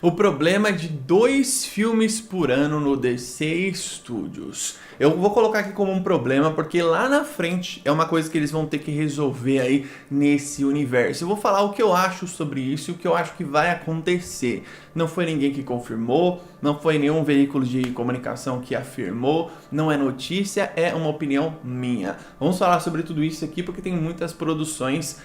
O problema de 2 filmes por ano no DC Studios. Eu vou colocar aqui como um problema porque lá na frente é uma coisa que eles vão ter que resolver aí nesse universo. Eu vou falar o que eu acho sobre isso e o que eu acho que vai acontecer. Não foi ninguém que confirmou, não foi nenhum veículo de comunicação que afirmou, não é notícia, é uma opinião minha. Vamos falar sobre tudo isso aqui porque tem muitas produções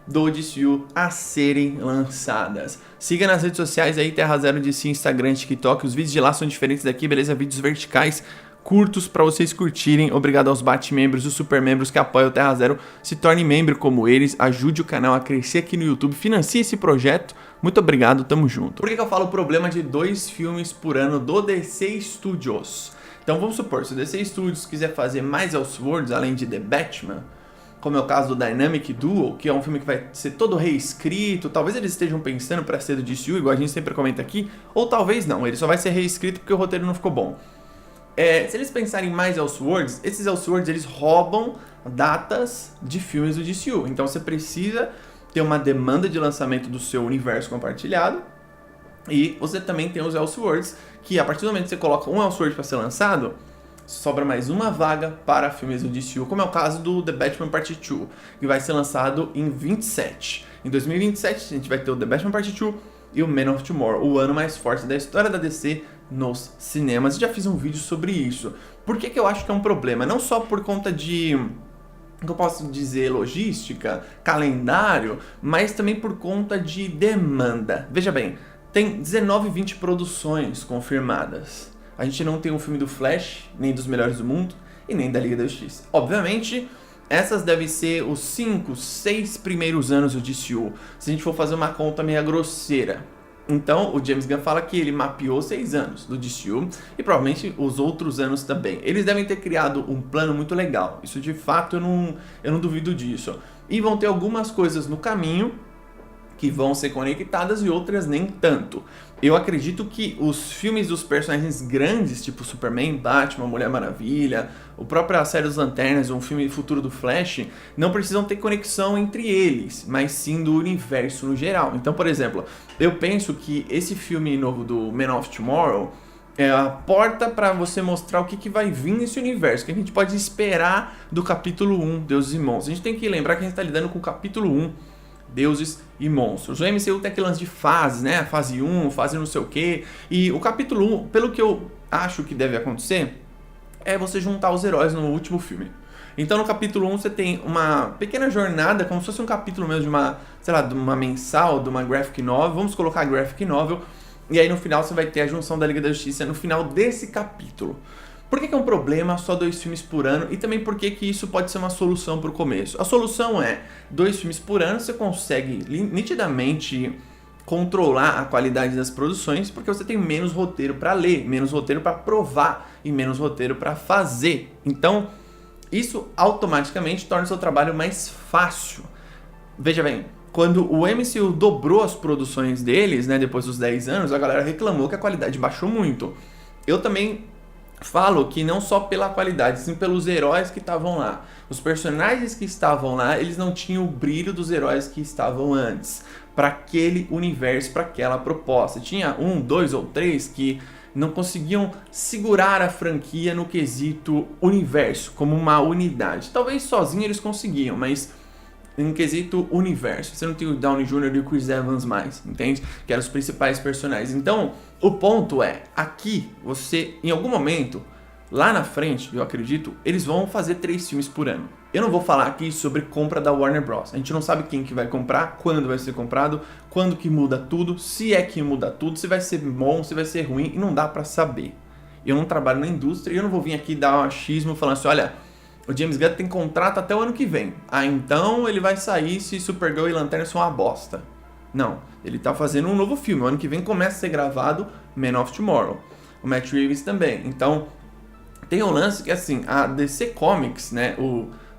do DCU a serem lançadas. Siga nas redes sociais aí, Terra Zero DC, Instagram, TikTok. Os vídeos de lá são diferentes daqui, beleza? Vídeos verticais, curtos para vocês curtirem. Obrigado aos Bat-membros, os super-membros que apoiam o Terra Zero. Se torne membro como eles, ajude o canal a crescer aqui no YouTube, financie esse projeto. Muito obrigado, tamo junto. Por que eu falo o problema de 2 filmes por ano do DC Studios? Então vamos supor, se o DC Studios quiser fazer mais Elseworlds, além de The Batman, como é o caso do Dynamic Duo, que é um filme que vai ser todo reescrito, talvez eles estejam pensando para ser do DCU, igual a gente sempre comenta aqui, ou talvez não, ele só vai ser reescrito porque o roteiro não ficou bom. Se eles pensarem mais Elseworlds, esses Elseworlds eles roubam datas de filmes do DCU, então você precisa ter uma demanda de lançamento do seu universo compartilhado, e você também tem os Elseworlds, que a partir do momento que você coloca um Elseworld para ser lançado, sobra mais uma vaga para filmes do DCU, como é o caso do The Batman Part 2, que vai ser lançado em 27. Em 2027 a gente vai ter o The Batman Part 2 e o Man of Tomorrow, o ano mais forte da história da DC nos cinemas. Eu já fiz um vídeo sobre isso. Por que eu acho que é um problema? Não só por conta de, que eu posso dizer, logística, calendário, mas também por conta de demanda. Veja bem, tem 19, 20 produções confirmadas. A gente não tem um filme do Flash, nem dos Melhores do Mundo, e nem da Liga da Justiça. Obviamente, essas devem ser os 5, 6 primeiros anos do DCU, se a gente for fazer uma conta meio grosseira. Então, o James Gunn fala que ele mapeou 6 anos do DCU, e provavelmente os outros anos também. Eles devem ter criado um plano muito legal, isso de fato eu não duvido disso. E vão ter algumas coisas no caminho que vão ser conectadas e outras nem tanto. Eu acredito que os filmes dos personagens grandes, tipo Superman, Batman, Mulher Maravilha, o próprio série dos Lanternas, um filme futuro do Flash, não precisam ter conexão entre eles, mas sim do universo no geral. Então, por exemplo, eu penso que esse filme novo do Man of Tomorrow é a porta para você mostrar o que vai vir nesse universo, que a gente pode esperar do capítulo 1, Deuses e Monstros. A gente tem que lembrar que a gente está lidando com o capítulo 1, Deuses e Monstros. O MCU tem aquele lance de fases, né? Fase 1, fase não sei o que. E o capítulo 1, pelo que eu acho que deve acontecer, é você juntar os heróis no último filme. Então no capítulo 1 você tem uma pequena jornada, como se fosse um capítulo mesmo de uma, sei lá, de uma mensal, de uma graphic novel. Vamos colocar graphic novel. E aí no final você vai ter a junção da Liga da Justiça no final desse capítulo. Por que é um problema só 2 filmes por ano e também por que isso pode ser uma solução para o começo? A solução é 2 filmes por ano, você consegue nitidamente controlar a qualidade das produções porque você tem menos roteiro para ler, menos roteiro para provar e menos roteiro para fazer. Então, isso automaticamente torna o seu trabalho mais fácil. Veja bem, quando o MCU dobrou as produções deles, né, depois dos 10 anos, a galera reclamou que a qualidade baixou muito. Eu também falo que não só pela qualidade, sim pelos heróis que estavam lá. Os personagens que estavam lá, eles não tinham o brilho dos heróis que estavam antes, para aquele universo, para aquela proposta. Tinha 1, 2 ou 3 que não conseguiam segurar a franquia no quesito universo, como uma unidade. Talvez sozinho eles conseguiam, mas em quesito universo. Você não tem o Downey Jr. e o Chris Evans mais, entende? Que eram os principais personagens. Então, o ponto é, aqui, você, em algum momento, lá na frente, eu acredito, eles vão fazer 3 filmes por ano. Eu não vou falar aqui sobre compra da Warner Bros. A gente não sabe quem que vai comprar, quando vai ser comprado, quando que muda tudo, se é que muda tudo, se vai ser bom, se vai ser ruim, e não dá pra saber. Eu não trabalho na indústria e eu não vou vir aqui dar um achismo falando assim, olha, o James Gunn tem contrato até o ano que vem. Então ele vai sair se Supergirl e Lanterna são uma bosta. Não, ele tá fazendo um novo filme. O ano que vem começa a ser gravado Man of Tomorrow. O Matt Reeves também. Então, tem um lance que assim, a DC Comics, né,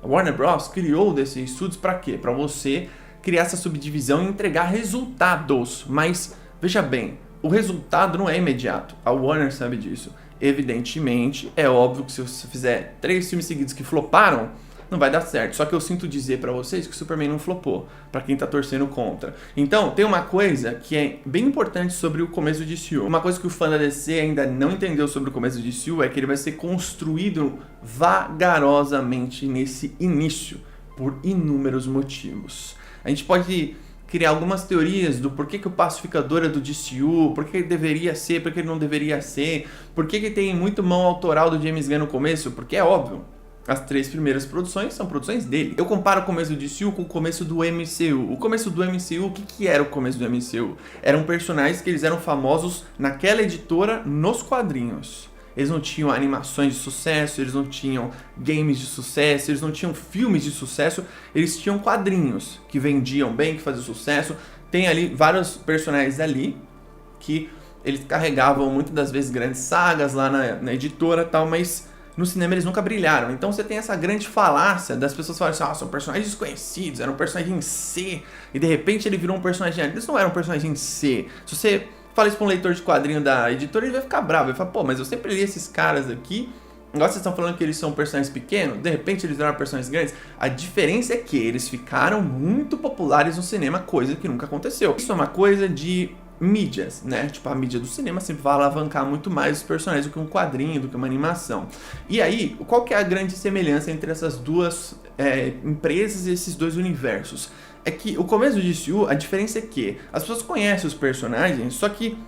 a Warner Bros. Criou o DC Studios pra quê? Pra você criar essa subdivisão e entregar resultados. Mas, veja bem, o resultado não é imediato. A Warner sabe disso. Evidentemente, é óbvio que se você fizer 3 filmes seguidos que floparam, não vai dar certo. Só que eu sinto dizer pra vocês que o Superman não flopou, pra quem tá torcendo contra. Então, tem uma coisa que é bem importante sobre o começo de DCU. Uma coisa que o fã da DC ainda não entendeu sobre o começo de DCU é que ele vai ser construído vagarosamente nesse início, por inúmeros motivos. A gente pode criar algumas teorias do porquê que o Pacificador é do DCU, por que ele deveria ser, por que ele não deveria ser, por que tem muito mão autoral do James Gunn no começo, porque é óbvio, as 3 primeiras produções são produções dele. Eu comparo o começo do DCU com o começo do MCU. O começo do MCU, o que era o começo do MCU? Eram personagens que eles eram famosos naquela editora nos quadrinhos. Eles não tinham animações de sucesso, eles não tinham games de sucesso, eles não tinham filmes de sucesso, eles tinham quadrinhos que vendiam bem, que faziam sucesso. Tem ali vários personagens ali que eles carregavam muitas das vezes grandes sagas lá na editora e tal, mas no cinema eles nunca brilharam. Então você tem essa grande falácia das pessoas falarem assim, são personagens desconhecidos, era um personagem C, e de repente ele virou um personagem A. Eles não eram um personagem C. Se você fala isso pra um leitor de quadrinho da editora, ele vai ficar bravo. Ele fala, pô, mas eu sempre li esses caras aqui, agora vocês estão falando que eles são personagens pequenos, de repente eles viraram personagens grandes. A diferença é que eles ficaram muito populares no cinema, coisa que nunca aconteceu. Isso é uma coisa de mídias, né? Tipo, a mídia do cinema sempre vai alavancar muito mais os personagens do que um quadrinho, do que uma animação. E aí, qual que é a grande semelhança entre essas duas empresas e esses dois universos? É que o começo do DCU, a diferença é que as pessoas conhecem os personagens, só que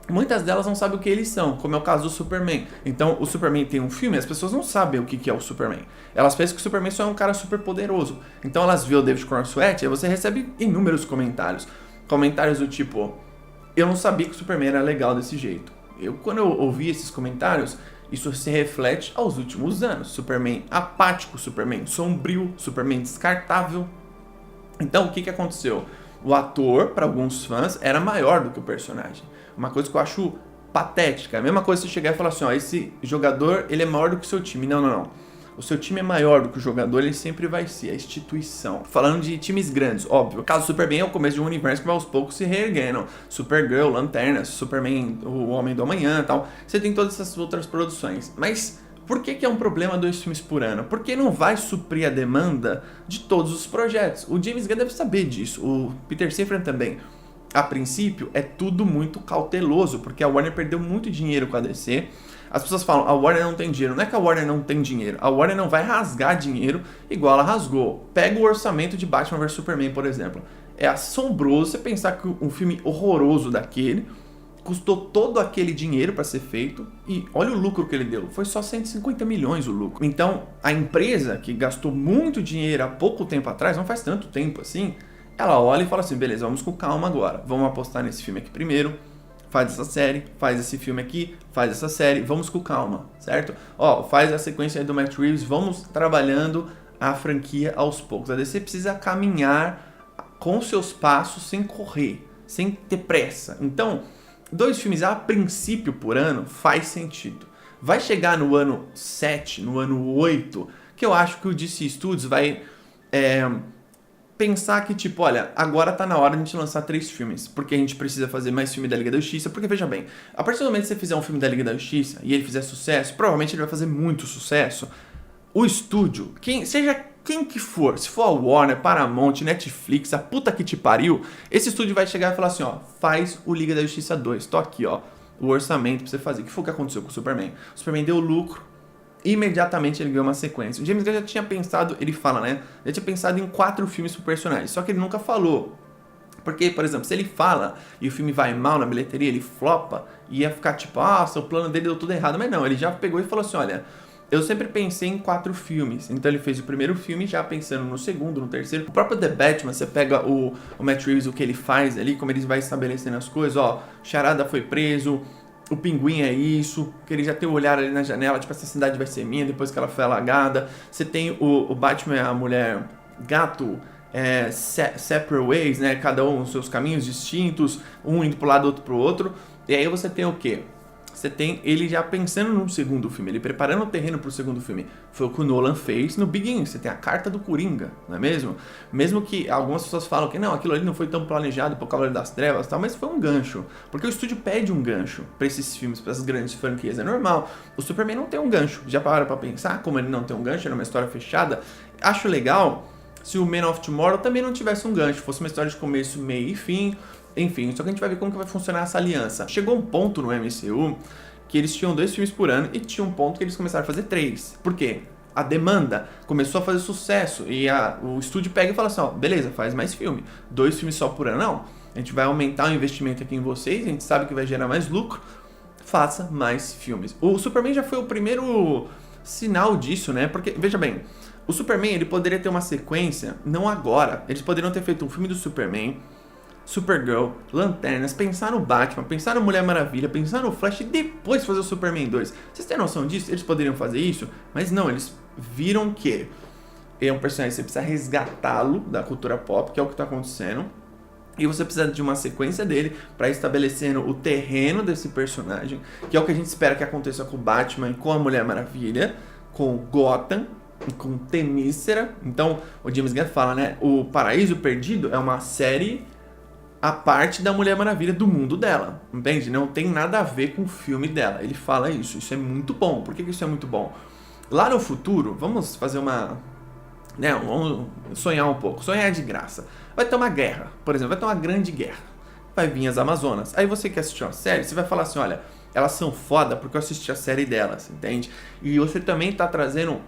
muitas delas não sabem o que eles são, como é o caso do Superman. Então, o Superman tem um filme, as pessoas não sabem o que é o Superman. Elas pensam que o Superman só é um cara super poderoso. Então, elas veem o David Cornsweet e você recebe inúmeros comentários. Comentários do tipo, eu não sabia que o Superman era legal desse jeito. Quando eu ouvi esses comentários, isso se reflete aos últimos anos. Superman apático, Superman sombrio, Superman descartável. Então, o que aconteceu? O ator, para alguns fãs, era maior do que o personagem. Uma coisa que eu acho patética. A mesma coisa se chegar e falar assim, esse jogador, ele é maior do que o seu time. Não. O seu time é maior do que o jogador, ele sempre vai ser a instituição. Falando de times grandes, óbvio. O caso do Superman é o começo de um universo que vai aos poucos se reerguendo. Supergirl, Lanterna, Superman, o Homem do Amanhã e tal. Você tem todas essas outras produções. Mas por que é um problema 2 filmes por ano? Porque não vai suprir a demanda de todos os projetos. O James Gunn deve saber disso. O Peter Safran também. A princípio, é tudo muito cauteloso, porque a Warner perdeu muito dinheiro com a DC. As pessoas falam, a Warner não tem dinheiro. Não é que a Warner não tem dinheiro. A Warner não vai rasgar dinheiro igual ela rasgou. Pega o orçamento de Batman vs Superman, por exemplo. É assombroso você pensar que um filme horroroso daquele custou todo aquele dinheiro para ser feito e olha o lucro que ele deu. Foi só 150 milhões o lucro. Então, a empresa que gastou muito dinheiro há pouco tempo atrás, não faz tanto tempo assim, ela olha e fala assim, beleza, vamos com calma agora. Vamos apostar nesse filme aqui primeiro. Faz essa série, faz esse filme aqui, faz essa série, vamos com calma, certo? Faz a sequência aí do Matt Reeves, vamos trabalhando a franquia aos poucos. A DC precisa caminhar com seus passos sem correr, sem ter pressa. Então, 2 filmes a princípio por ano faz sentido. Vai chegar no ano 7, no ano 8, que eu acho que o DC Studios vai pensar que, tipo, olha, agora tá na hora de a gente lançar 3 filmes, porque a gente precisa fazer mais filme da Liga da Justiça, porque, veja bem, a partir do momento que você fizer um filme da Liga da Justiça e ele fizer sucesso, provavelmente ele vai fazer muito sucesso, o estúdio, seja quem que for, se for a Warner, Paramount, Netflix, a puta que te pariu, esse estúdio vai chegar e falar assim, faz o Liga da Justiça 2, tô aqui, o orçamento pra você fazer. O que foi que aconteceu com o Superman? O Superman deu lucro, imediatamente ele ganhou uma sequência. O James Gunn já tinha pensado, ele fala, né? Já tinha pensado em 4 filmes pro personagem, só que ele nunca falou. Porque, por exemplo, se ele fala e o filme vai mal na bilheteria, ele flopa, ia ficar tipo, o plano dele deu tudo errado. Mas não, ele já pegou e falou assim, olha, eu sempre pensei em 4 filmes. Então ele fez o primeiro filme já pensando no segundo, no terceiro. O próprio The Batman, você pega o Matt Reeves, o que ele faz ali, como ele vai estabelecendo as coisas, Charada foi preso, o Pinguim é isso, que ele já tem o olhar ali na janela, tipo, essa cidade vai ser minha depois que ela foi alagada. Você tem o Batman, a mulher gato, separate ways, né? Cada um os seus caminhos distintos, um indo pro lado, outro pro outro. E aí você tem o quê? você tem ele já pensando num segundo filme, ele preparando o terreno pro segundo filme. Foi o que o Nolan fez no Begin, você tem a carta do Coringa, não é mesmo? Mesmo que algumas pessoas falam que não, aquilo ali não foi tão planejado pro Cavaleiro das Trevas e tal, mas foi um gancho. Porque o estúdio pede um gancho pra esses filmes, pra essas grandes franquias, é normal. O Superman não tem um gancho, já pararam pra pensar como ele não tem um gancho, era uma história fechada? Acho legal se o Man of Tomorrow também não tivesse um gancho, fosse uma história de começo, meio e fim. Enfim, só que a gente vai ver como que vai funcionar essa aliança. Chegou um ponto no MCU que eles tinham 2 filmes por ano e tinha um ponto que eles começaram a fazer 3. Por quê? A demanda começou a fazer sucesso e o estúdio pega e fala assim, ó, beleza, faz mais filme. 2 filmes só por ano, não. A gente vai aumentar o investimento aqui em vocês, a gente sabe que vai gerar mais lucro, faça mais filmes. O Superman já foi o primeiro sinal disso, né? Porque, veja bem, o Superman ele poderia ter uma sequência, não agora. Eles poderiam ter feito um filme do Superman, Supergirl, Lanternas, pensar no Batman, pensar no Mulher Maravilha, pensar no Flash e depois fazer o Superman 2. Vocês têm noção disso? Eles poderiam fazer isso, mas não, eles viram que é um personagem que você precisa resgatá-lo da cultura pop, que é o que está acontecendo, e você precisa de uma sequência dele para ir estabelecendo o terreno desse personagem, que é o que a gente espera que aconteça com o Batman e com a Mulher Maravilha, com Gotham, com Temícera. Então, o James Gunn fala, né, o Paraíso Perdido é uma série a parte da Mulher Maravilha do mundo dela, entende? Não tem nada a ver com o filme dela. Ele fala isso é muito bom. Por que isso é muito bom? Lá no futuro, vamos fazer uma... né, vamos sonhar um pouco. Sonhar é de graça. Vai ter uma guerra, por exemplo, vai ter uma grande guerra. Vai vir as Amazonas. Aí você que assistiu a série, você vai falar assim, olha, elas são foda porque eu assisti a série delas, entende? E você também tá trazendo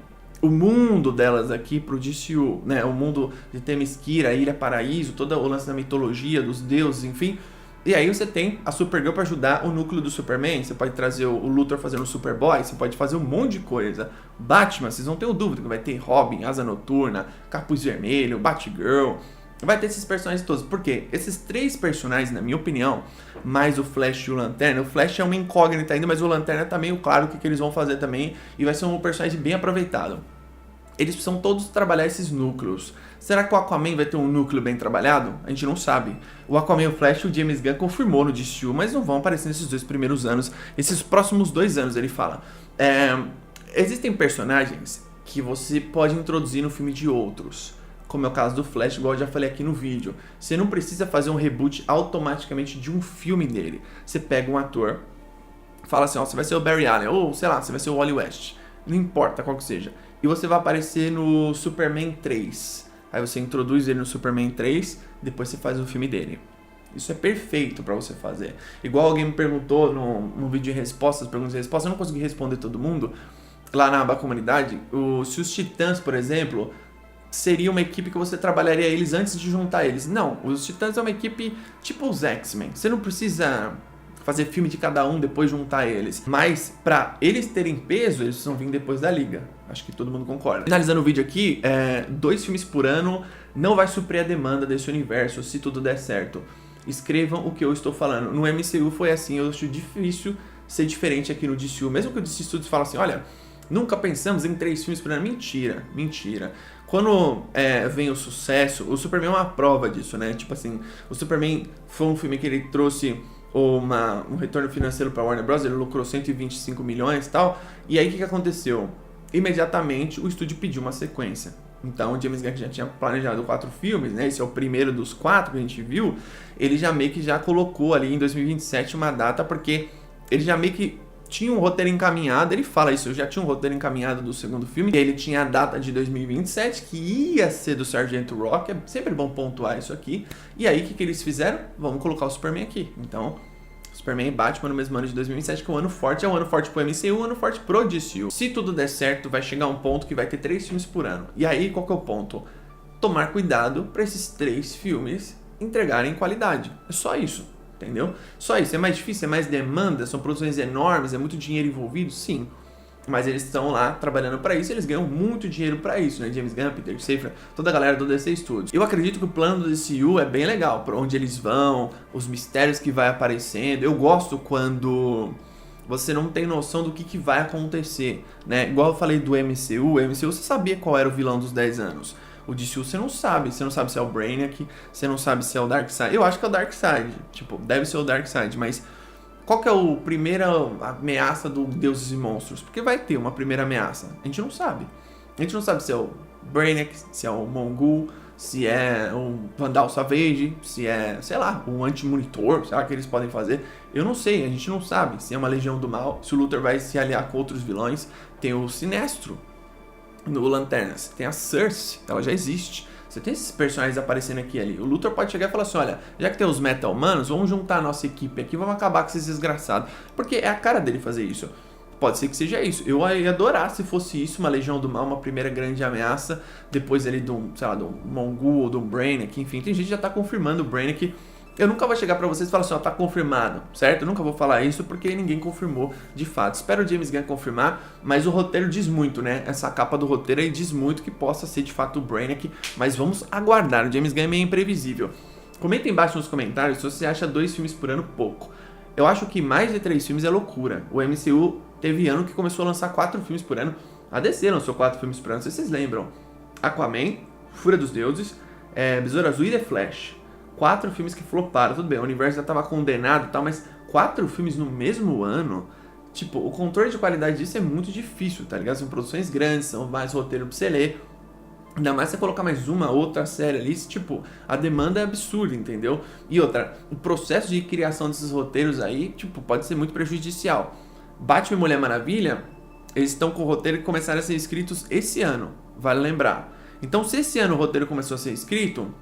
o mundo delas aqui pro DCU, né? O mundo de Themyscira, Ilha Paraíso, todo o lance da mitologia, dos deuses, enfim. E aí você tem a Supergirl para ajudar o núcleo do Superman, você pode trazer o Luthor fazendo o Superboy, você pode fazer um monte de coisa. Batman, vocês não ter dúvida que vai ter Robin, Asa Noturna, Capuz Vermelho, Batgirl, vai ter esses personagens todos. Por quê? Esses 3 personagens, na minha opinião, mais o Flash e o Lanterna, o Flash é uma incógnita ainda, mas o Lanterna tá meio claro o que eles vão fazer também, e vai ser um personagem bem aproveitado. Eles precisam todos trabalhar esses núcleos. Será que o Aquaman vai ter um núcleo bem trabalhado? A gente não sabe. O Aquaman e o Flash, o James Gunn confirmou no DCU, mas não vão aparecer nesses 2 primeiros anos. Esses próximos 2 anos, ele fala. Existem personagens que você pode introduzir no filme de outros, como é o caso do Flash, igual eu já falei aqui no vídeo. Você não precisa fazer um reboot automaticamente de um filme dele. Você pega um ator, fala assim, ó, você vai ser o Barry Allen, ou sei lá, você vai ser o Wally West. Não importa qual que seja. E você vai aparecer no Superman 3. Aí você introduz ele no Superman 3, depois você faz o filme dele. Isso é perfeito pra você fazer. Igual alguém me perguntou no vídeo de respostas, perguntas e respostas, eu não consegui responder todo mundo. Lá na aba comunidade, se os Titãs, por exemplo, seria uma equipe que você trabalharia eles antes de juntar eles. Não, os Titãs é uma equipe tipo os X-Men. Você não precisa fazer filme de cada um, depois juntar eles. Mas, pra eles terem peso, eles precisam vir depois da Liga. Acho que todo mundo concorda. Finalizando o vídeo aqui, 2 filmes por ano não vai suprir a demanda desse universo, se tudo der certo. Escrevam o que eu estou falando. No MCU foi assim, eu acho difícil ser diferente aqui no DCU. Mesmo que o DC Studios fale assim, olha, nunca pensamos em 3 filmes por ano. Mentira, mentira. Quando vem o sucesso, o Superman é uma prova disso, né? Tipo assim, o Superman foi um filme que ele trouxe um retorno financeiro para Warner Bros. Ele lucrou 125 milhões e tal. E aí o que aconteceu? Imediatamente o estúdio pediu uma sequência. Então o James Gunn, que já tinha planejado 4 filmes, né? Esse é o primeiro dos 4 que a gente viu. Ele já meio que já colocou ali em 2027 uma data, porque ele já meio que tinha um roteiro encaminhado. Ele fala isso, eu já tinha um roteiro encaminhado do segundo filme. Ele tinha a data de 2027, que ia ser do Sargento Rock. É sempre bom pontuar isso aqui. E aí o que eles fizeram? Vamos colocar o Superman aqui. Então, Superman e Batman no mesmo ano de 2027, que é um ano forte. É um ano forte pro MCU, um ano forte pro DCU. Se tudo der certo, vai chegar um ponto que vai ter 3 filmes por ano. E aí, qual que é o ponto? Tomar cuidado para esses 3 filmes entregarem qualidade. É só isso, entendeu? Só isso. É mais difícil, é mais demanda, são produções enormes, é muito dinheiro envolvido? Sim. Mas eles estão lá trabalhando para isso, eles ganham muito dinheiro para isso, né? James Gunn, Peter Safran, toda a galera do DC Studios. Eu acredito que o plano do DCU é bem legal, para onde eles vão, os mistérios que vai aparecendo. Eu gosto quando você não tem noção do que vai acontecer, né? Igual eu falei do MCU, o MCU você sabia qual era o vilão dos 10 anos. O DCU você não sabe se é o Brainiac, você não sabe se é o Darkseid. Eu acho que é o Darkseid, tipo, deve ser o Darkseid, mas Qual que é a primeira ameaça do Deuses e Monstros? Porque vai ter uma primeira ameaça. A gente não sabe. A gente não sabe se é o Brainiac, se é o Mongul, se é o Vandal Savage, se é, sei lá, um anti-monitor, será que eles podem fazer? Eu não sei, a gente não sabe se é uma Legião do Mal, se o Luthor vai se aliar com outros vilões. Tem o Sinestro no Lanternas, tem a Cersei, ela já existe. Você tem esses personagens aparecendo aqui e ali. O Luthor pode chegar e falar assim, olha, já que tem os meta-humanos, vamos juntar a nossa equipe aqui, vamos acabar com esses desgraçados. Porque é a cara dele fazer isso. Pode ser que seja isso. Eu ia adorar se fosse isso, uma Legião do Mal, uma primeira grande ameaça, depois ali do, sei lá, do Mongul ou do Brainiac, enfim, tem gente que já tá confirmando o Brainiac. Eu nunca vou chegar pra vocês e falar assim, ó, tá confirmado, certo? Eu nunca vou falar isso porque ninguém confirmou de fato. Espero o James Gunn confirmar, mas o roteiro diz muito, né? Essa capa do roteiro aí diz muito que possa ser de fato o Brainiac, mas vamos aguardar. O James Gunn é meio imprevisível. Comenta embaixo nos comentários se você acha 2 filmes por ano pouco. Eu acho que mais de 3 filmes é loucura. O MCU teve ano que começou a lançar 4 filmes por ano. A DC lançou 4 filmes por ano, não sei se vocês lembram. Aquaman, Fúria dos Deuses, Besouro Azul e The Flash. 4 filmes que floparam, tudo bem, o universo já tava condenado e tal, mas 4 filmes no mesmo ano, tipo, o controle de qualidade disso é muito difícil, tá ligado? São produções grandes, são mais roteiro pra você ler. Ainda mais você colocar mais uma, outra série ali, tipo, a demanda é absurda, entendeu? E outra, o processo de criação desses roteiros aí, tipo, pode ser muito prejudicial. Batman e Mulher Maravilha, eles estão com o roteiro que começaram a ser escritos esse ano, vale lembrar. Então, se esse ano o roteiro começou a ser escrito,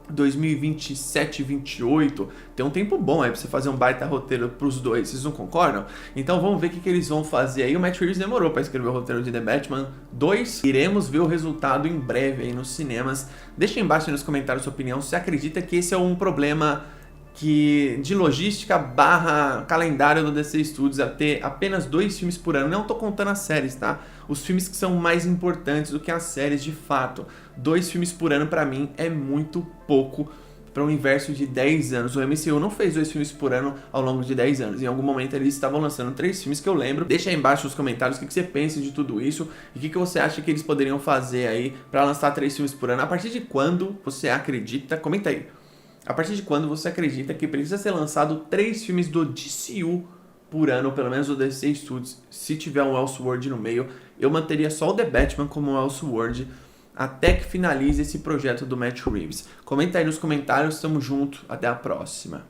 2027, 28, tem um tempo bom aí pra você fazer um baita roteiro pros dois, vocês não concordam? Então vamos ver o que eles vão fazer aí. O Matt Reeves demorou pra escrever o roteiro de The Batman 2. Iremos ver o resultado em breve aí nos cinemas. Deixa aí embaixo nos comentários a sua opinião, se você acredita que esse é um problema de logística barra calendário do DC Studios a ter apenas 2 filmes por ano. Não tô contando as séries, tá? Os filmes que são mais importantes do que as séries de fato. 2 filmes por ano pra mim é muito pouco para um universo de 10 anos. O MCU não fez 2 filmes por ano ao longo de 10 anos. Em algum momento eles estavam lançando 3 filmes que eu lembro. Deixa aí embaixo nos comentários o que você pensa de tudo isso e o que você acha que eles poderiam fazer aí para lançar 3 filmes por ano. A partir de quando você acredita? Comenta aí. A partir de quando você acredita que precisa ser lançado 3 filmes do DCU por ano, ou pelo menos do DC Studios, se tiver um Elseworld no meio, eu manteria só o The Batman como um Elseworld até que finalize esse projeto do Matt Reeves. Comenta aí nos comentários, tamo junto, até a próxima.